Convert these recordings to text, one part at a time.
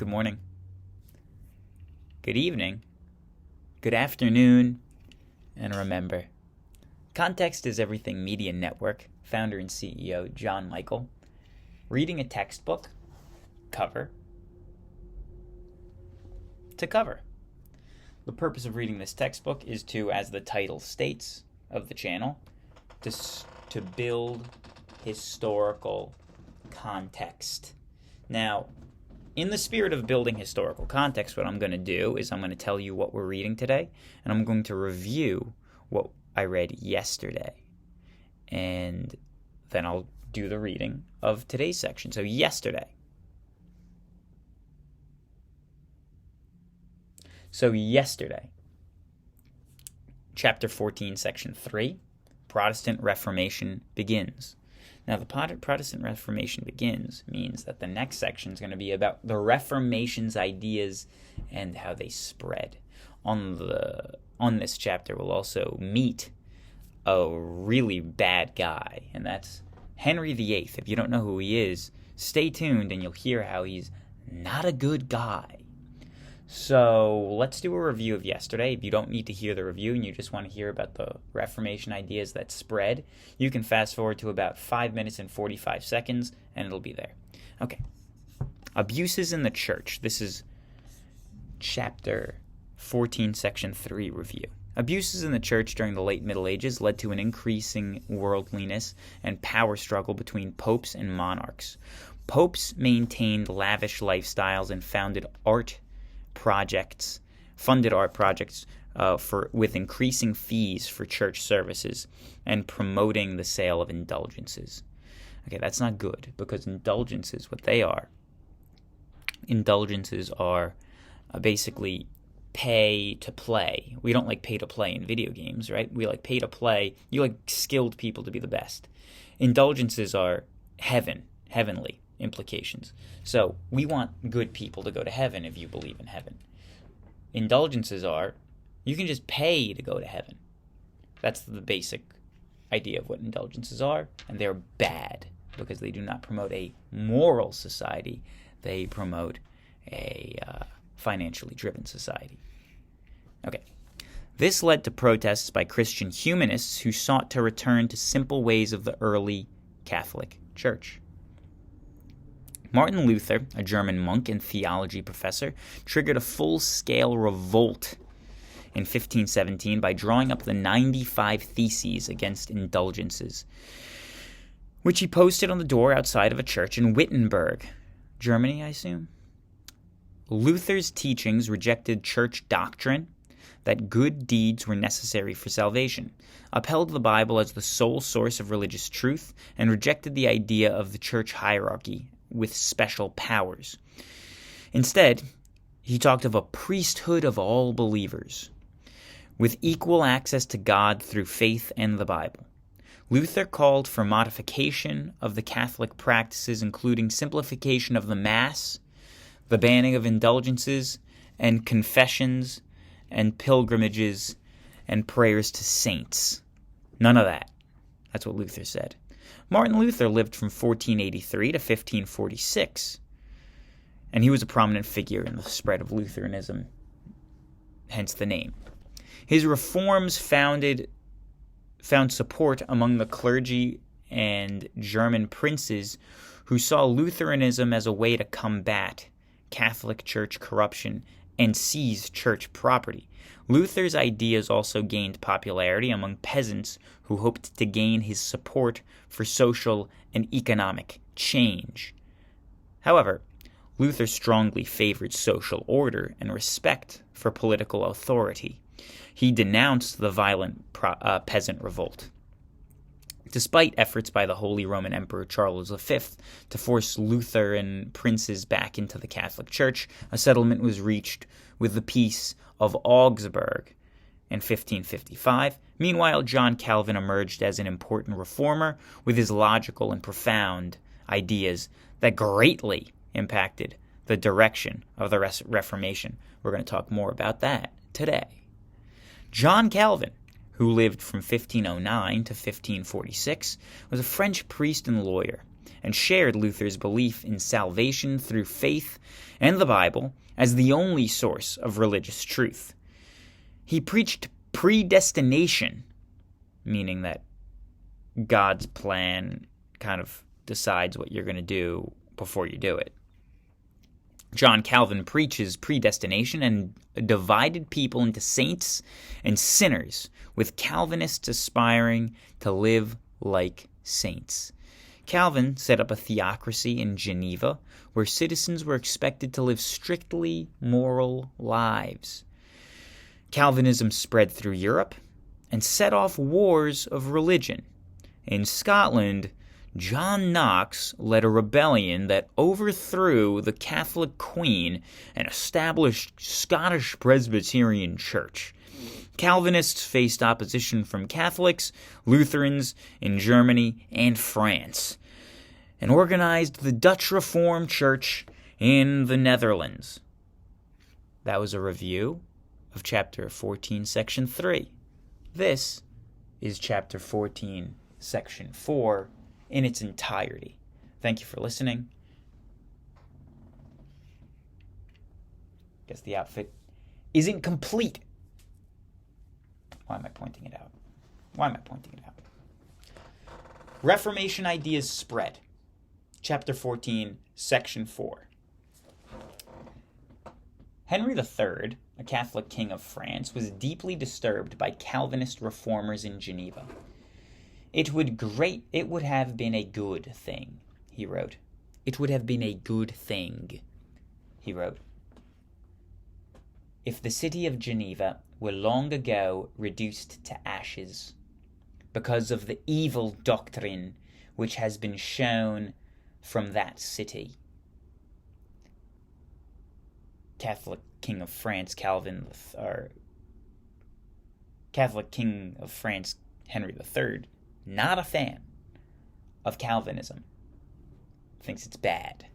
Good morning. Good evening. Good afternoon. And remember, Context is Everything Media Network, founder and CEO John Michael, reading a textbook, cover to cover. The purpose of reading this textbook is to, as the title states of the channel, to build historical context. Now, in the spirit of building historical context, what I'm going to do is I'm going to tell you what we're reading today, and I'm going to review what I read yesterday. And then I'll do the reading of today's section. So yesterday, chapter 14, section 3, Protestant Reformation begins. Now, the Protestant Reformation begins means that the next section is going to be about the Reformation's ideas and how they spread. On this chapter, we'll also meet a really bad guy, and that's Henry VIII. If you don't know who he is, stay tuned and you'll hear how he's not a good guy. So let's do a review of yesterday. If you don't need to hear the review and you just want to hear about the Reformation ideas that spread, you can fast forward to about 5 minutes and 45 seconds and it'll be there. Okay. Abuses in the Church. This is chapter 14, section 3 review. Abuses in the Church during the late Middle Ages led to an increasing worldliness and power struggle between popes and monarchs. Popes maintained lavish lifestyles and funded art projects with increasing fees for church services and promoting the sale of indulgences. Okay, that's not good, because indulgences, what they are, basically pay to play. We don't like pay to play in video games, right? We like pay to play. You like skilled people to be the best. Indulgences are heavenly implications. So we want good people to go to heaven if you believe in heaven. Indulgences are, you can just pay to go to heaven. That's the basic idea of what indulgences are, and they're bad because they do not promote a moral society. They promote a financially driven society. Okay. This led to protests by Christian humanists who sought to return to simple ways of the early Catholic Church. Martin Luther, a German monk and theology professor, triggered a full-scale revolt in 1517 by drawing up the 95 Theses against indulgences, which he posted on the door outside of a church in Wittenberg, Germany, I assume. Luther's teachings rejected church doctrine that good deeds were necessary for salvation, upheld the Bible as the sole source of religious truth, and rejected the idea of the church hierarchy with special powers. Instead, he talked of a priesthood of all believers, with equal access to God through faith and the Bible. Luther called for modification of the Catholic practices, including simplification of the Mass, the banning of indulgences, and confessions, and pilgrimages, and prayers to saints. None of that. That's what Luther said. Martin Luther lived from 1483 to 1546, and he was a prominent figure in the spread of Lutheranism, hence the name. His reforms found support among the clergy and German princes who saw Lutheranism as a way to combat Catholic Church corruption and seize church property. Luther's ideas also gained popularity among peasants who hoped to gain his support for social and economic change. However, Luther strongly favored social order and respect for political authority. He denounced the violent peasant revolt. Despite efforts by the Holy Roman Emperor Charles V to force Lutheran princes back into the Catholic Church, a settlement was reached with the Peace of Augsburg in 1555. Meanwhile, John Calvin emerged as an important reformer with his logical and profound ideas that greatly impacted the direction of the Reformation. We're going to talk more about that today. John Calvin, who lived from 1509 to 1546, was a French priest and lawyer. and shared Luther's belief in salvation through faith and the Bible as the only source of religious truth. He preached predestination, meaning that God's plan kind of decides what you're going to do before you do it. John Calvin preaches predestination and divided people into saints and sinners, with Calvinists aspiring to live like saints. Calvin set up a theocracy in Geneva where citizens were expected to live strictly moral lives. Calvinism spread through Europe and set off wars of religion. In Scotland, John Knox led a rebellion that overthrew the Catholic Queen and established Scottish Presbyterian Church. Calvinists faced opposition from Catholics, Lutherans in Germany and France, and organized the Dutch Reformed Church in the Netherlands. That was a review of Chapter 14, Section 3. This is Chapter 14, Section 4 in its entirety. Thank you for listening. Guess the outfit isn't complete. Why am I pointing it out? Reformation ideas spread. Chapter 14, Section 4. Henry VIII, a Catholic king of France, was deeply disturbed by Calvinist reformers in Geneva. It would have been a good thing, he wrote. It would have been a good thing, he wrote, if the city of Geneva were long ago reduced to ashes, because of the evil doctrine which has been shown from that city. Catholic King of France Henry III, not a fan of Calvinism, thinks it's bad.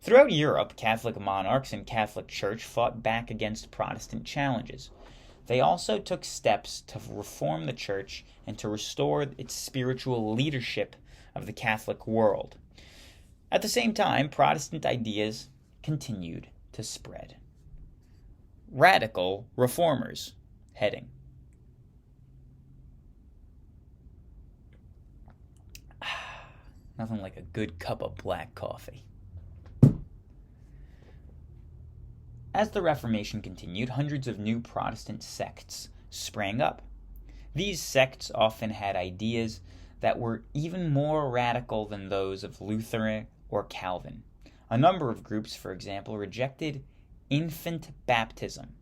Throughout Europe, Catholic monarchs and Catholic Church fought back against Protestant challenges. They also took steps to reform the Church and to restore its spiritual leadership of the Catholic world. At the same time, Protestant ideas continued to spread. Radical reformers. Heading. Nothing like a good cup of black coffee. As the Reformation continued, hundreds of new Protestant sects sprang up. These sects often had ideas that were even more radical than those of Luther or Calvin. A number of groups, for example, rejected infant baptism.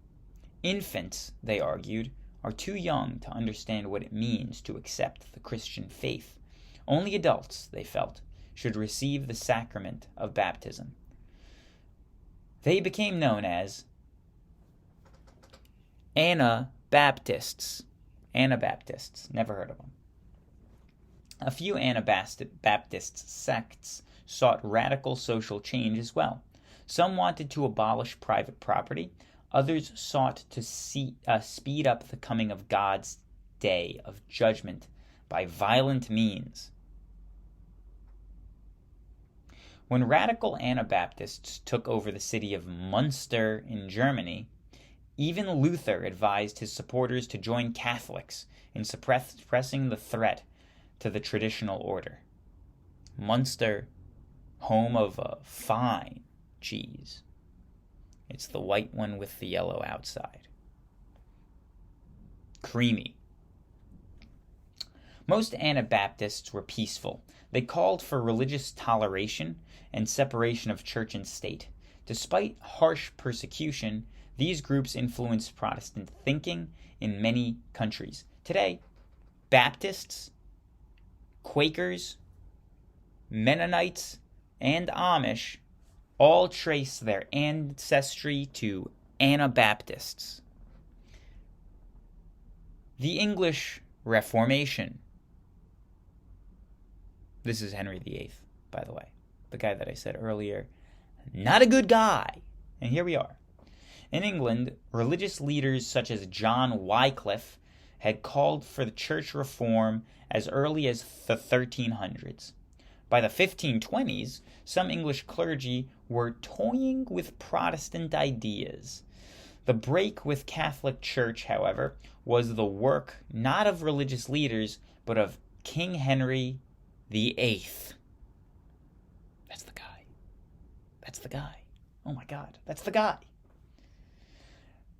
Infants, they argued, are too young to understand what it means to accept the Christian faith. Only adults, they felt, should receive the sacrament of baptism. They became known as Anabaptists. Anabaptists, never heard of them. A few Anabaptist sects sought radical social change as well. Some wanted to abolish private property. Others sought to speed up the coming of God's day of judgment by violent means. When radical Anabaptists took over the city of Munster in Germany, even Luther advised his supporters to join Catholics in suppressing the threat to the traditional order. Munster, home of a fine cheese. It's the white one with the yellow outside. Creamy. Most Anabaptists were peaceful. They called for religious toleration and separation of church and state. Despite harsh persecution, these groups influenced Protestant thinking in many countries. Today, Baptists, Quakers, Mennonites, and Amish all trace their ancestry to Anabaptists. The English Reformation. This is Henry VIII, by the way. The guy that I said earlier, not a good guy. And here we are. In England, religious leaders such as John Wycliffe had called for the church reform as early as the 1300s. By the 1520s, some English clergy were toying with Protestant ideas. The break with Catholic Church, however, was the work not of religious leaders, but of King Henry VIII. That's the guy. That's the guy. Oh my God, that's the guy.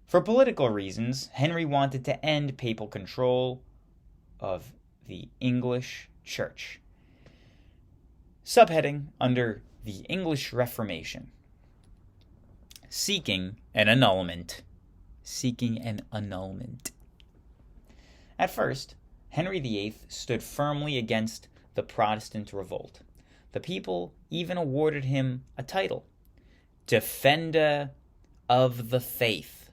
For political reasons, Henry wanted to end papal control of the English Church. Subheading under the English Reformation. Seeking an annulment. Seeking an annulment. At first, Henry VIII stood firmly against the Protestant revolt. The people even awarded him a title, Defender of the Faith,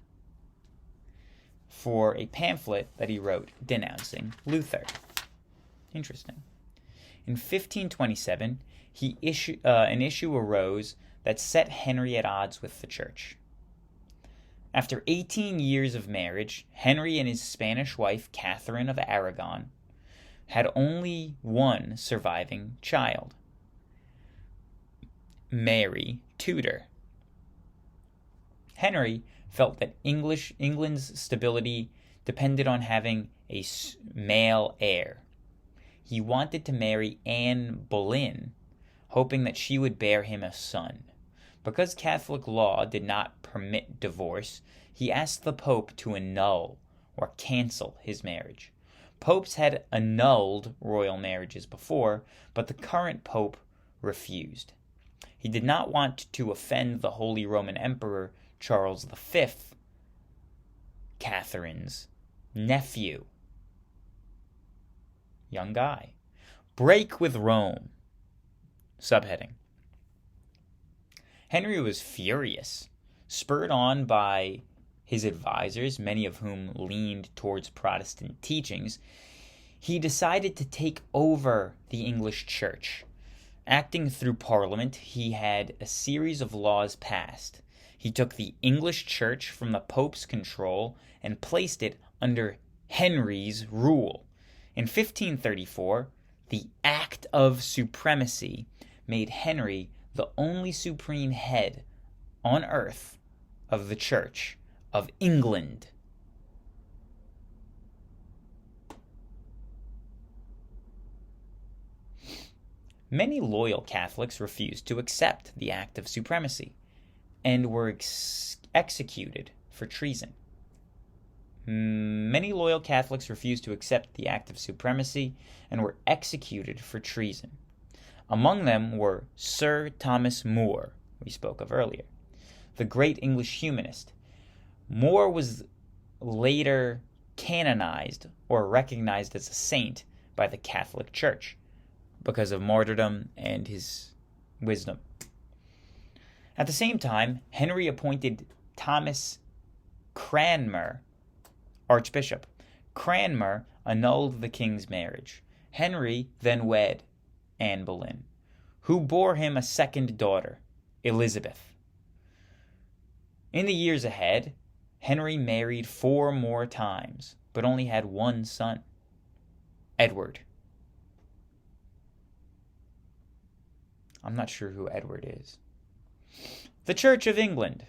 for a pamphlet that he wrote denouncing Luther. Interesting. In 1527, an issue arose that set Henry at odds with the church. After 18 years of marriage, Henry and his Spanish wife, Catherine of Aragon, had only one surviving child, Mary Tudor. Henry felt that England's stability depended on having a male heir. He wanted to marry Anne Boleyn, hoping that she would bear him a son. Because Catholic law did not permit divorce, he asked the Pope to annul or cancel his marriage. Popes had annulled royal marriages before, but the current Pope refused. He did not want to offend the Holy Roman Emperor Charles V, Catherine's nephew. Young guy. Break with Rome. Subheading. Henry was furious, spurred on by his advisors, many of whom leaned towards Protestant teachings. He decided to take over the English Church. Acting through Parliament, he had a series of laws passed. He took the English Church from the Pope's control and placed it under Henry's rule. In 1534, the Act of Supremacy made Henry the only supreme head on earth of the Church of England. Many loyal Catholics refused to accept the Act of Supremacy and were executed for treason. Many loyal Catholics refused to accept the Act of Supremacy and were executed for treason. Among them were Sir Thomas More, we spoke of earlier, the great English humanist. More was later canonized or recognized as a saint by the Catholic Church because of martyrdom and his wisdom. At the same time, Henry appointed Thomas Cranmer archbishop. Cranmer annulled the king's marriage. Henry then wed Anne Boleyn, who bore him a second daughter, Elizabeth. In the years ahead, Henry married 4 more times, but only had one son, Edward. I'm not sure who Edward is. The Church of England.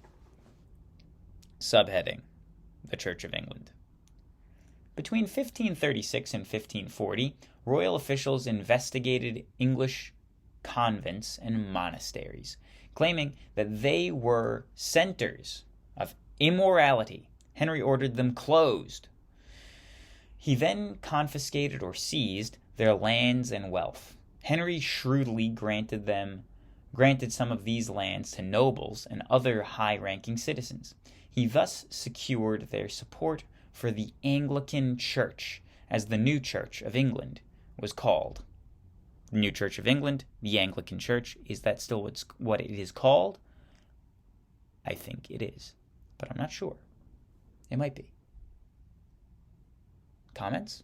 Subheading: The Church of England. Between 1536 and 1540, royal officials investigated English convents and monasteries, claiming that they were centers of immorality. Henry ordered them closed. He then confiscated or seized their lands and wealth. Henry shrewdly granted some of these lands to nobles and other high-ranking citizens. He thus secured their support for the Anglican Church, as the new Church of England was called. The new Church of England, the Anglican Church, is that still what it is called? I think it is, but I'm not sure. It might be. Comments?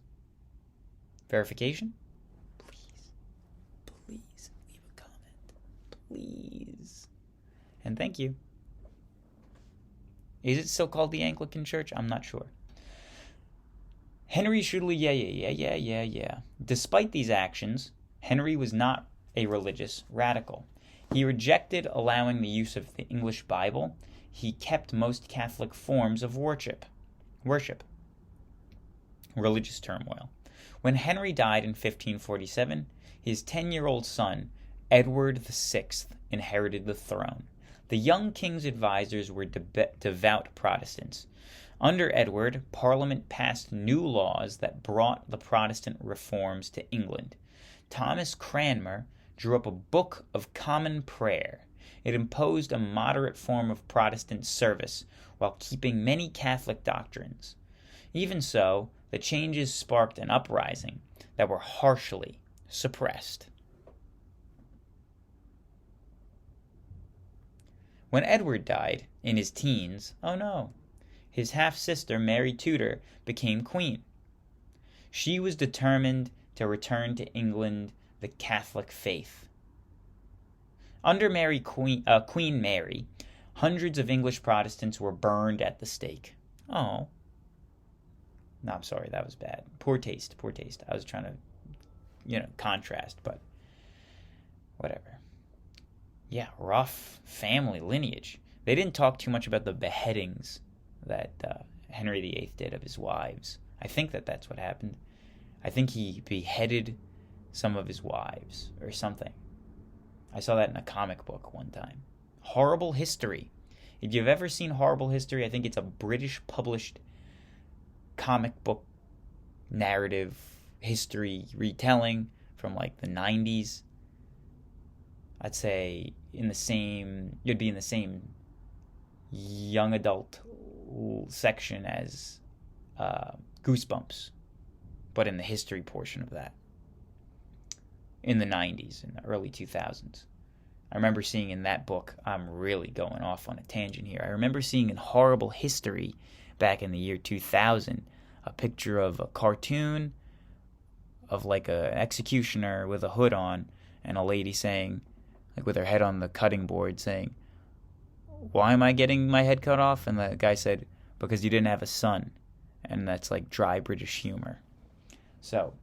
Verification? Please leave a comment. Please. And thank you. Is it still called the Anglican Church? I'm not sure. Henry shrewdly, yeah. Despite these actions, Henry was not a religious radical. He rejected allowing the use of the English Bible. He kept most Catholic forms of worship. Religious turmoil. When Henry died in 1547, his 10-year-old son, Edward VI, inherited the throne. The young king's advisors were devout Protestants. Under Edward, Parliament passed new laws that brought the Protestant reforms to England. Thomas Cranmer drew up a Book of Common Prayer. It imposed a moderate form of Protestant service while keeping many Catholic doctrines. Even so, the changes sparked an uprising that were harshly suppressed. When Edward died, in his teens, his half-sister Mary Tudor became queen. She was determined to return to England the Catholic faith. Under Queen Mary, hundreds of English Protestants were burned at the stake. Oh. No, I'm sorry, that was bad. Poor taste. I was trying to, contrast, but whatever. Yeah, rough family lineage. They didn't talk too much about the beheadings that Henry VIII did of his wives. I think that's what happened. I think he beheaded some of his wives or something. I saw that in a comic book one time. Horrible History. If you've ever seen Horrible History, I think it's a British published comic book narrative history retelling from like the 90s. I'd say you'd be in the same young adult section as Goosebumps, but in the history portion of that. In the 90s, in the early 2000s. I remember seeing in that book, I'm really going off on a tangent here. I remember seeing in Horrible History back in the year 2000 a picture of a cartoon of like an executioner with a hood on and a lady saying, like with her head on the cutting board saying, "Why am I getting my head cut off?" And the guy said, "Because you didn't have a son." And that's like dry British humor. So,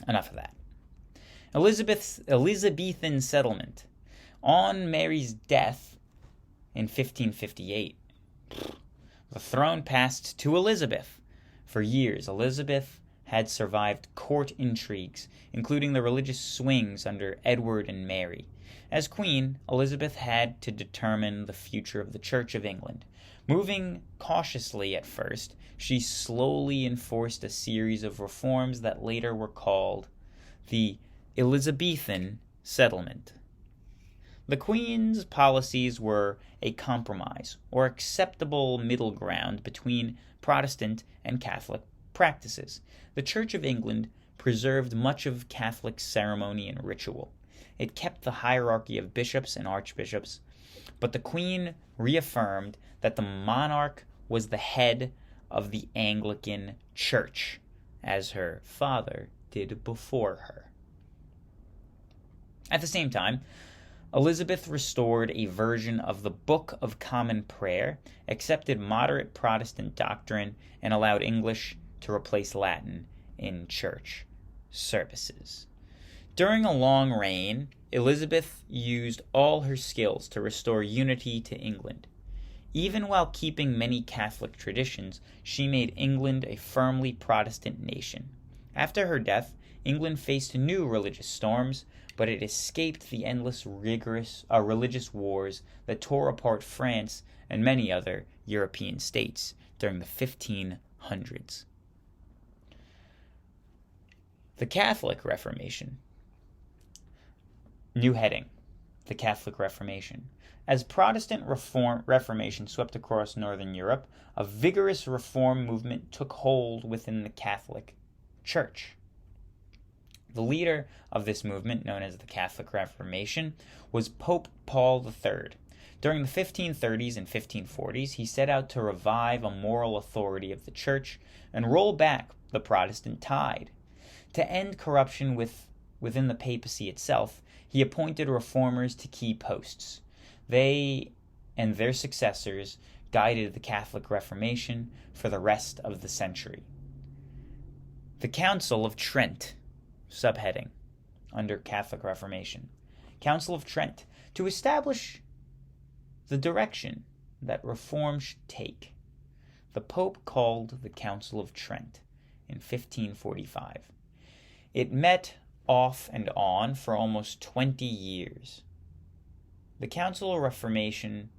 enough of that. Elizabethan settlement. On Mary's death in 1558, the throne passed to Elizabeth. For years, Elizabeth had survived court intrigues, including the religious swings under Edward and Mary. As queen, Elizabeth had to determine the future of the Church of England. Moving cautiously at first, she slowly enforced a series of reforms that later were called the Elizabethan settlement. The Queen's policies were a compromise or acceptable middle ground between Protestant and Catholic practices. The Church of England preserved much of Catholic ceremony and ritual. It kept the hierarchy of bishops and archbishops, but the Queen reaffirmed that the monarch was the head of the Anglican Church, as her father did before her. At the same time, Elizabeth restored a version of the Book of Common Prayer, accepted moderate Protestant doctrine, and allowed English to replace Latin in church services. During a long reign, Elizabeth used all her skills to restore unity to England. Even while keeping many Catholic traditions, she made England a firmly Protestant nation. After her death, England faced new religious storms, but it escaped the endless religious wars that tore apart France and many other European states during the 1500s. The Catholic Reformation. New heading: the Catholic Reformation. As Protestant Reformation swept across Northern Europe, a vigorous reform movement took hold within the Catholic Church. The leader of this movement, known as the Catholic Reformation, was Pope Paul III. During the 1530s and 1540s, he set out to revive a moral authority of the Church and roll back the Protestant tide. To end corruption within the papacy itself, he appointed reformers to key posts. They and their successors guided the Catholic Reformation for the rest of the century. The Council of Trent. Subheading: under Catholic Reformation. Council of Trent, to establish the direction that reform should take. The Pope called the Council of Trent in 1545. It met off and on for almost 20 years. The Council of Reformation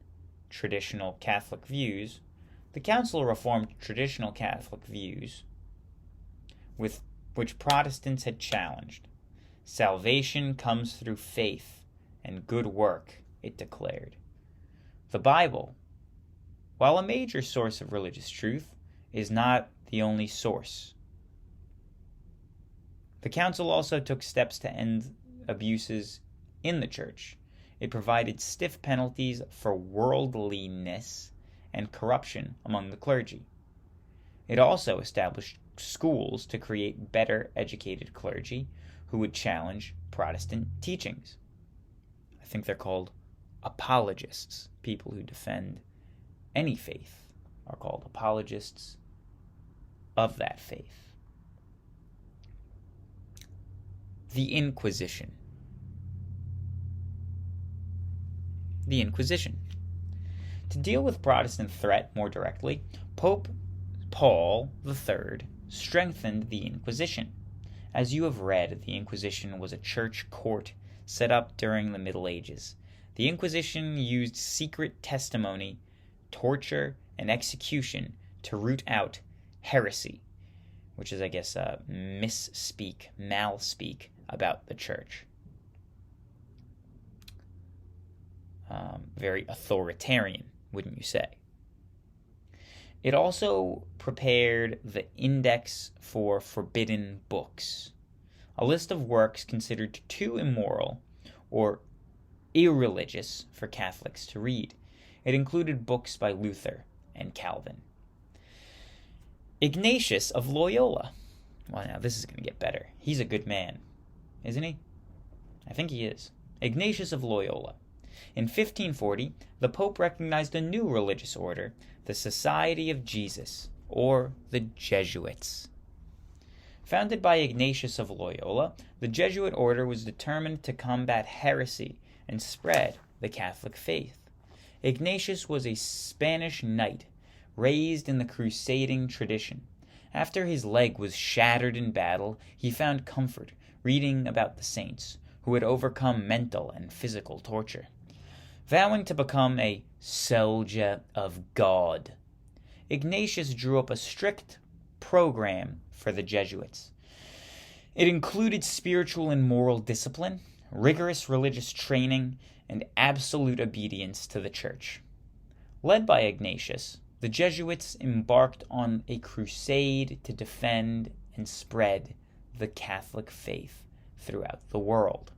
traditional Catholic views, the Council reformed traditional Catholic views with which Protestants had challenged. Salvation comes through faith and good work, it declared. The Bible, while a major source of religious truth, is not the only source. The Council also took steps to end abuses in the Church. It provided stiff penalties for worldliness and corruption among the clergy. It also established schools to create better educated clergy who would challenge Protestant teachings. I think they're called apologists. People who defend any faith are called apologists of that faith. The Inquisition. The Inquisition. To deal with Protestant threat more directly, Pope Paul III strengthened the Inquisition. As you have read, the Inquisition was a church court set up during the Middle Ages. The Inquisition used secret testimony, torture, and execution to root out heresy, which is, I guess, malspeak about the church. Very authoritarian, wouldn't you say? It also prepared the Index for Forbidden Books, a list of works considered too immoral or irreligious for Catholics to read. It included books by Luther and Calvin. Ignatius of Loyola. Well, now this is going to get better. He's a good man, isn't he? I think he is. Ignatius of Loyola. In 1540, the Pope recognized a new religious order, the Society of Jesus, or the Jesuits. Founded by Ignatius of Loyola, the Jesuit order was determined to combat heresy and spread the Catholic faith. Ignatius was a Spanish knight raised in the crusading tradition. After his leg was shattered in battle, he found comfort reading about the saints who had overcome mental and physical torture. Vowing to become a soldier of God, Ignatius drew up a strict program for the Jesuits. It included spiritual and moral discipline, rigorous religious training, and absolute obedience to the Church. Led by Ignatius, the Jesuits embarked on a crusade to defend and spread the Catholic faith throughout the world.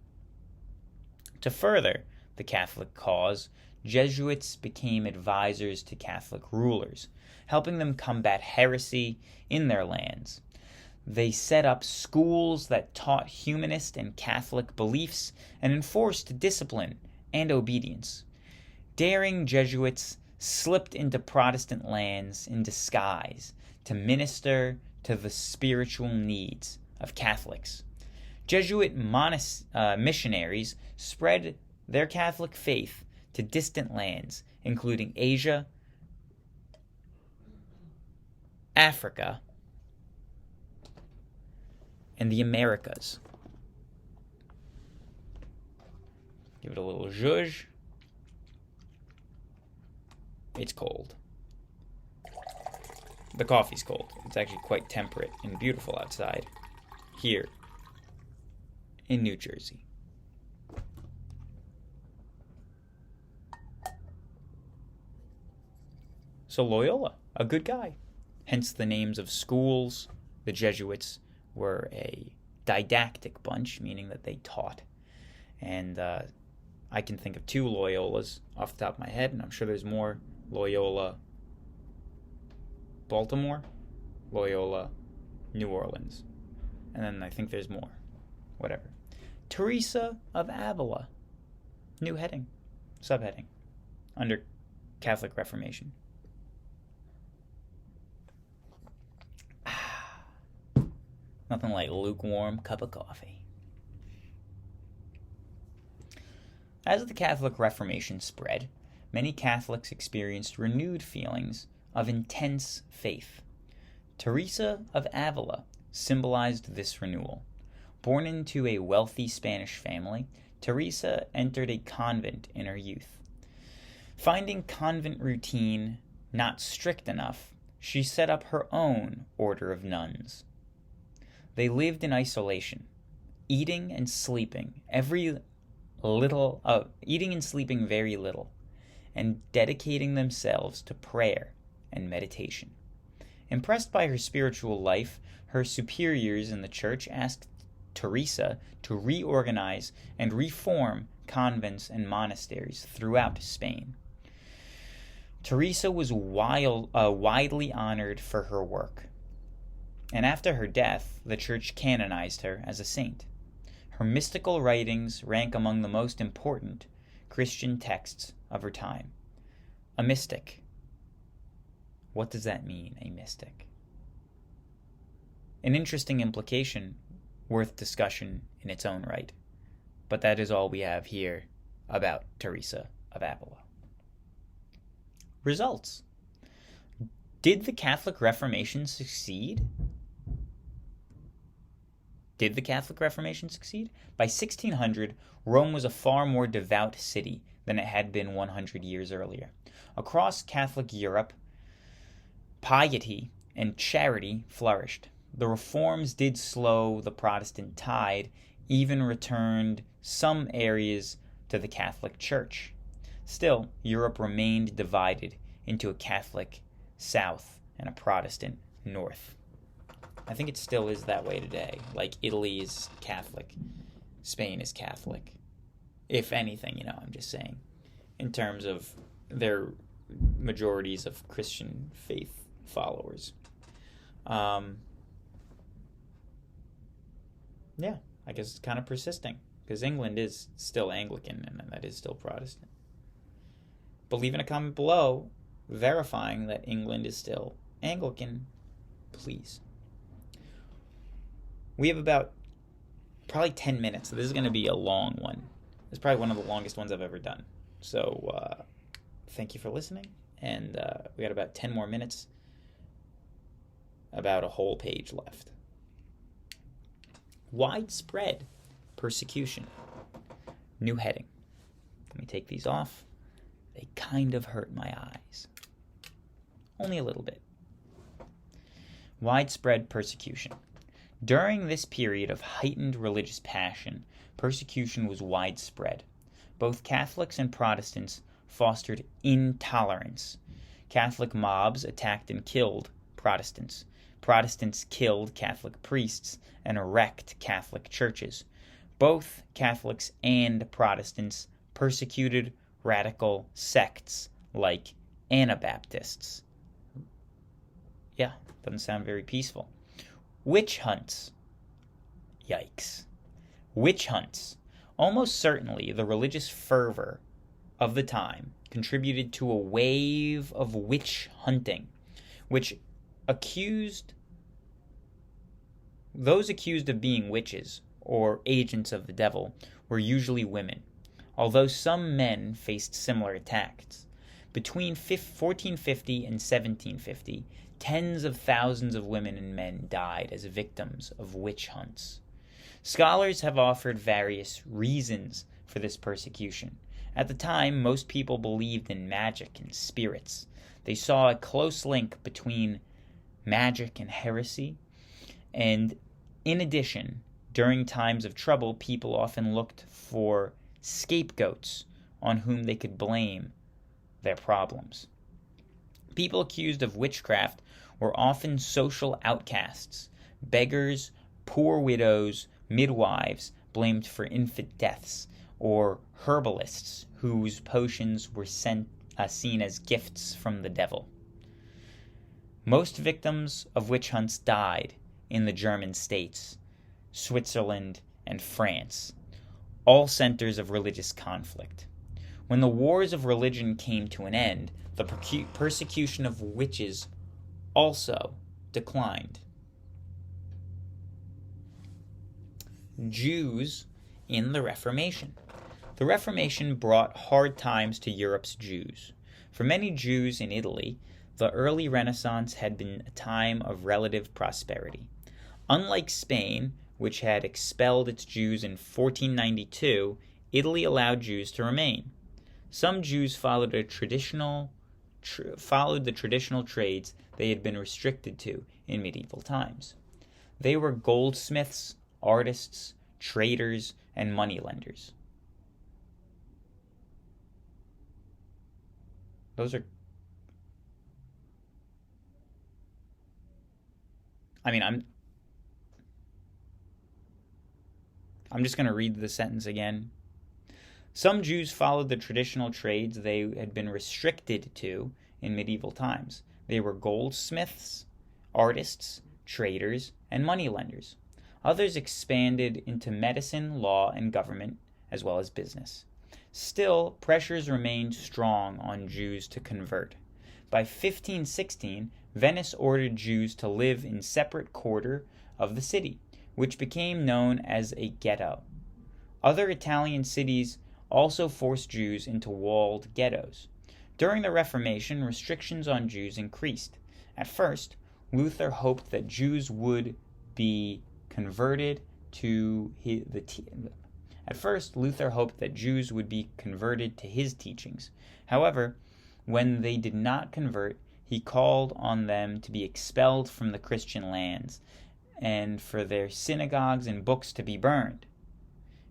To further the Catholic cause, Jesuits became advisors to Catholic rulers, helping them combat heresy in their lands. They set up schools that taught humanist and Catholic beliefs and enforced discipline and obedience. Daring Jesuits slipped into Protestant lands in disguise to minister to the spiritual needs of Catholics. Jesuit missionaries spread their Catholic faith to distant lands, including Asia, Africa, and the Americas. Give it a little zhuzh. It's cold. The coffee's cold. It's actually quite temperate and beautiful outside here in New Jersey. So Loyola, a good guy. Hence the names of schools. The Jesuits were a didactic bunch, meaning that they taught. And I can think of two Loyolas off the top of my head, and I'm sure there's more. Loyola Baltimore, Loyola New Orleans. And then I think there's more. Whatever. Teresa of Avila. New heading. Subheading. Under Catholic Reformation. Nothing like lukewarm cup of coffee. As the Catholic Reformation spread, many Catholics experienced renewed feelings of intense faith. Teresa of Avila symbolized this renewal. Born into a wealthy Spanish family, Teresa entered a convent in her youth. Finding convent routine not strict enough, she set up her own order of nuns. They lived in isolation, eating and sleeping very little, and dedicating themselves to prayer and meditation. Impressed by her spiritual life, her superiors in the church asked Teresa to reorganize and reform convents and monasteries throughout Spain. Teresa was widely honored for her work, and after her death, the church canonized her as a saint. Her mystical writings rank among the most important Christian texts of her time. A mystic. What does that mean, a mystic? An interesting implication, worth discussion in its own right. But that is all we have here about Teresa of Avila. Results. Did the Catholic Reformation succeed? Did the Catholic Reformation succeed? By 1600, Rome was a far more devout city than it had been 100 years earlier. Across Catholic Europe, piety and charity flourished. The reforms did slow the Protestant tide, even returned some areas to the Catholic Church. Still, Europe remained divided into a Catholic South and a Protestant North. I think it still is that way today. Like, Italy is Catholic, Spain is Catholic. If anything, I'm just saying, in terms of their majorities of Christian faith followers. Yeah, I guess it's kind of persisting, because England is still Anglican, and that is still Protestant. But leave in a comment below verifying that England is still Anglican, please. We have about probably 10 minutes, so this is going to be a long one. It's probably one of the longest ones I've ever done. So thank you for listening, and we got about 10 more minutes, about a whole page left. Widespread persecution. New heading. Let me take these off. They kind of hurt my eyes. Only a little bit. Widespread persecution. During this period of heightened religious passion, persecution was widespread. Both Catholics and Protestants fostered intolerance. Catholic mobs attacked and killed Protestants. Protestants killed Catholic priests and wrecked Catholic churches. Both Catholics and Protestants persecuted radical sects like Anabaptists. Yeah, doesn't sound very peaceful. Witch hunts. Yikes. Witch hunts. Almost certainly the religious fervor of the time contributed to a wave of witch hunting, which those accused of being witches or agents of the devil were usually women, although some men faced similar attacks. Between 1450 and 1750, tens of thousands of women and men died as victims of witch hunts. Scholars have offered various reasons for this persecution. At the time, most people believed in magic and spirits. They saw a close link between magic and heresy, and in addition, during times of trouble, people often looked for scapegoats on whom they could blame their problems. People accused of witchcraft were often social outcasts, beggars, poor widows, midwives blamed for infant deaths, or herbalists whose potions were seen as gifts from the devil. Most victims of witch hunts died in the German states, Switzerland, and France, all centers of religious conflict. When the wars of religion came to an end, the persecution of witches also declined. Jews in the Reformation. The Reformation brought hard times to Europe's Jews. For many Jews in Italy, the early Renaissance had been a time of relative prosperity. Unlike Spain, which had expelled its Jews in 1492, Italy allowed Jews to remain. Some Jews followed the traditional trades they had been restricted to in medieval times. They were goldsmiths, artists, traders, and moneylenders. I'm just going to read the sentence again. Some Jews followed the traditional trades they had been restricted to in medieval times. They were goldsmiths, artists, traders, and moneylenders. Others expanded into medicine, law, and government, as well as business. Still, pressures remained strong on Jews to convert. By 1516, Venice ordered Jews to live in separate quarter of the city, which became known as a ghetto. Other Italian cities also forced Jews into walled ghettos. During the Reformation, restrictions on Jews increased. At first, Luther hoped that Jews would be converted to his teachings. However, when they did not convert, he called on them to be expelled from the Christian lands and for their synagogues and books to be burned.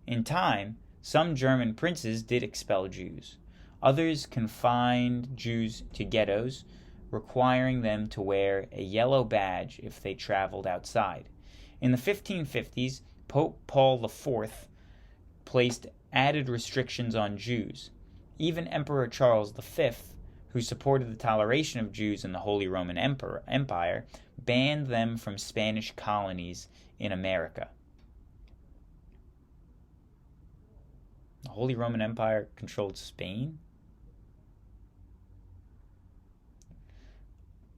In time, some German princes did expel Jews. Others confined Jews to ghettos, requiring them to wear a yellow badge if they traveled outside. In the 1550s, Pope Paul IV placed added restrictions on Jews. Even Emperor Charles V, who supported the toleration of Jews in the Holy Roman Empire, banned them from Spanish colonies in America. The Holy Roman Empire controlled Spain?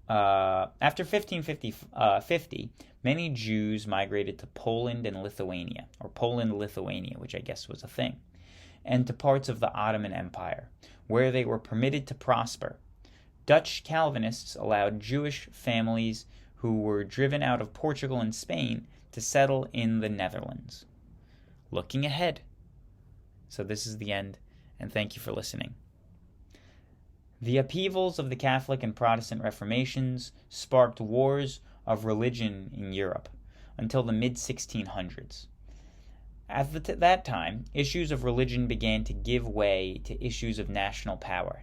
After 1550, many Jews migrated to Poland and Lithuania, which I guess was a thing, and to parts of the Ottoman Empire, where they were permitted to prosper. Dutch Calvinists allowed Jewish families who were driven out of Portugal and Spain to settle in the Netherlands. Looking ahead. So this is the end, and thank you for listening. The upheavals of the Catholic and Protestant Reformations sparked wars of religion in Europe until the mid-1600s. At that time, issues of religion began to give way to issues of national power.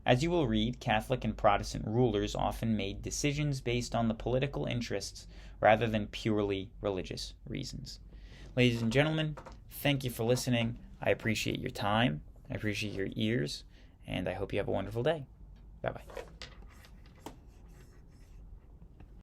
As you will read, Catholic and Protestant rulers often made decisions based on the political interests rather than purely religious reasons. Ladies and gentlemen, thank you for listening. I appreciate your time. I appreciate your ears. And I hope you have a wonderful day. Bye-bye.